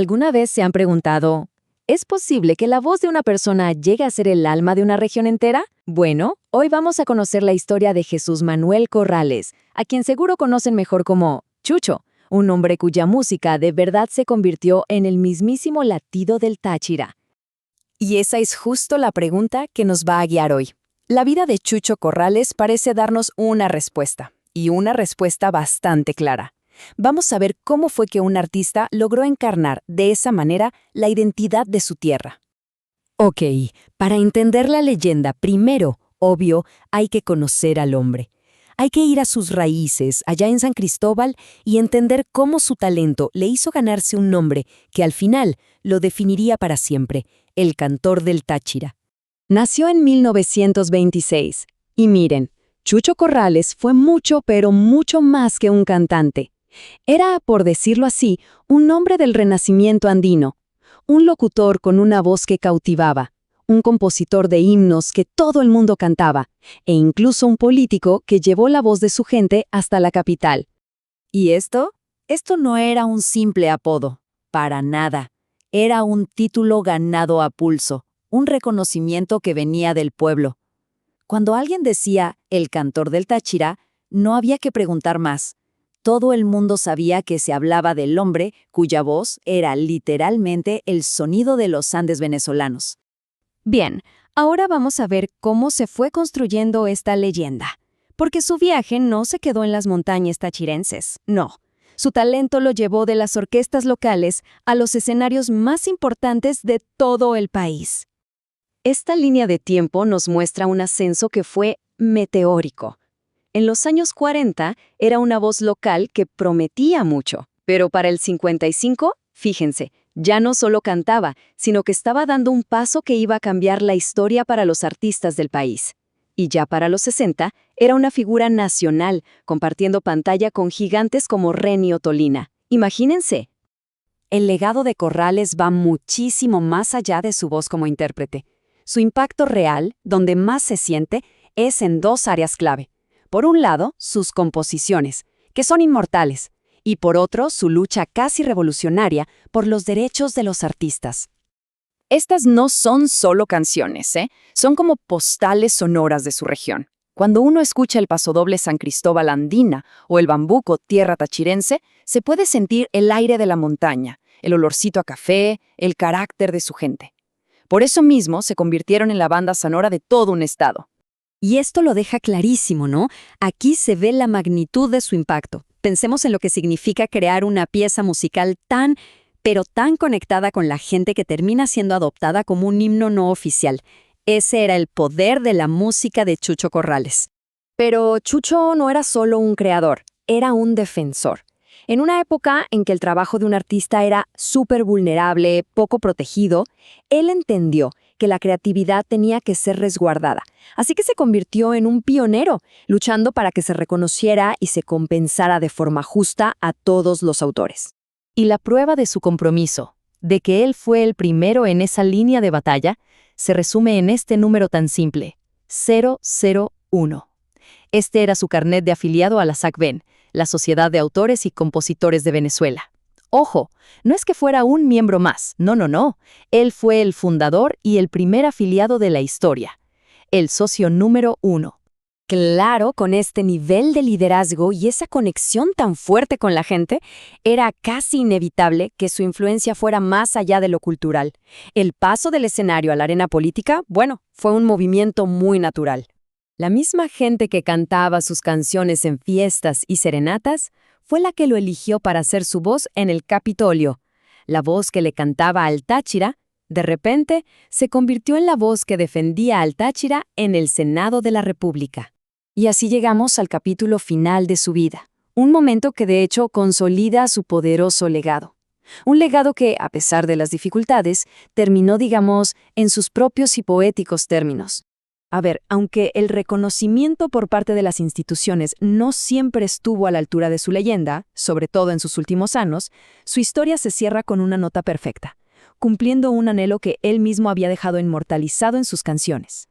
¿Alguna vez se han preguntado, ¿es posible que la voz de una persona llegue a ser el alma de una región entera? Bueno, hoy vamos a conocer la historia de Jesús Manuel Corrales, a quien seguro conocen mejor como Chucho, un hombre cuya música de verdad se convirtió en el mismísimo latido del Táchira. Y esa es justo la pregunta que nos va a guiar hoy. La vida de Chucho Corrales parece darnos una respuesta, y una respuesta bastante clara. Vamos a ver cómo fue que un artista logró encarnar de esa manera la identidad de su tierra. Ok, para entender la leyenda, primero, obvio, hay que conocer al hombre. Hay que ir a sus raíces, allá en San Cristóbal, y entender cómo su talento le hizo ganarse un nombre que al final lo definiría para siempre, el cantor del Táchira. Nació en 1926, y miren, Chucho Corrales fue mucho pero mucho más que un cantante. Era, por decirlo así, un hombre del renacimiento andino, un locutor con una voz que cautivaba, un compositor de himnos que todo el mundo cantaba, e incluso un político que llevó la voz de su gente hasta la capital. ¿Y esto? Esto no era un simple apodo, para nada. Era un título ganado a pulso, un reconocimiento que venía del pueblo. Cuando alguien decía «el cantor del Táchira», no había que preguntar más. Todo el mundo sabía que se hablaba del hombre cuya voz era literalmente el sonido de los Andes venezolanos. Bien, ahora vamos a ver cómo se fue construyendo esta leyenda. Porque su viaje no se quedó en las montañas tachirenses, no. Su talento lo llevó de las orquestas locales a los escenarios más importantes de todo el país. Esta línea de tiempo nos muestra un ascenso que fue meteórico. En los años 40 era una voz local que prometía mucho, pero para el 55, fíjense, ya no solo cantaba, sino que estaba dando un paso que iba a cambiar la historia para los artistas del país. Y ya para los 60, era una figura nacional, compartiendo pantalla con gigantes como Renny Ottolina. Imagínense. El legado de Corrales va muchísimo más allá de su voz como intérprete. Su impacto real, donde más se siente, es en dos áreas clave. Por un lado, sus composiciones, que son inmortales, y por otro, su lucha casi revolucionaria por los derechos de los artistas. Estas no son solo canciones, son como postales sonoras de su región. Cuando uno escucha el pasodoble San Cristóbal Andina o el bambuco Tierra Tachirense, se puede sentir el aire de la montaña, el olorcito a café, el carácter de su gente. Por eso mismo se convirtieron en la banda sonora de todo un estado. Y esto lo deja clarísimo, ¿no? Aquí se ve la magnitud de su impacto. Pensemos en lo que significa crear una pieza musical pero tan conectada con la gente que termina siendo adoptada como un himno no oficial. Ese era el poder de la música de Chucho Corrales. Pero Chucho no era solo un creador, era un defensor. En una época en que el trabajo de un artista era súper vulnerable, poco protegido, él entendió que la creatividad tenía que ser resguardada. Así que se convirtió en un pionero, luchando para que se reconociera y se compensara de forma justa a todos los autores. Y la prueba de su compromiso, de que él fue el primero en esa línea de batalla, se resume en este número tan simple, 001. Este era su carnet de afiliado a la SACVEN, la Sociedad de Autores y Compositores de Venezuela. Ojo, no es que fuera un miembro más, no. Él fue el fundador y el primer afiliado de la historia, el socio número 1. Claro, con este nivel de liderazgo y esa conexión tan fuerte con la gente, era casi inevitable que su influencia fuera más allá de lo cultural. El paso del escenario a la arena política, fue un movimiento muy natural. La misma gente que cantaba sus canciones en fiestas y serenatas fue la que lo eligió para ser su voz en el Capitolio. La voz que le cantaba al Táchira, de repente, se convirtió en la voz que defendía al Táchira en el Senado de la República. Y así llegamos al capítulo final de su vida, un momento que de hecho consolida su poderoso legado. Un legado que, a pesar de las dificultades, terminó, en sus propios y poéticos términos. A ver, aunque el reconocimiento por parte de las instituciones no siempre estuvo a la altura de su leyenda, sobre todo en sus últimos años, su historia se cierra con una nota perfecta, cumpliendo un anhelo que él mismo había dejado inmortalizado en sus canciones.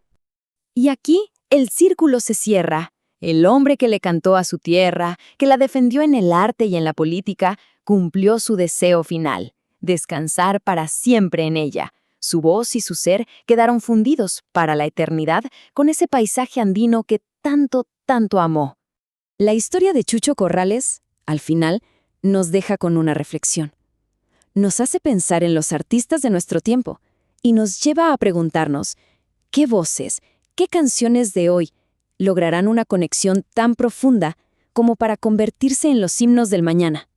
Y aquí el círculo se cierra. El hombre que le cantó a su tierra, que la defendió en el arte y en la política, cumplió su deseo final, descansar para siempre en ella. Su voz y su ser quedaron fundidos para la eternidad con ese paisaje andino que tanto, tanto amó. La historia de Chucho Corrales, al final, nos deja con una reflexión. Nos hace pensar en los artistas de nuestro tiempo y nos lleva a preguntarnos, ¿qué voces, qué canciones de hoy lograrán una conexión tan profunda como para convertirse en los himnos del mañana?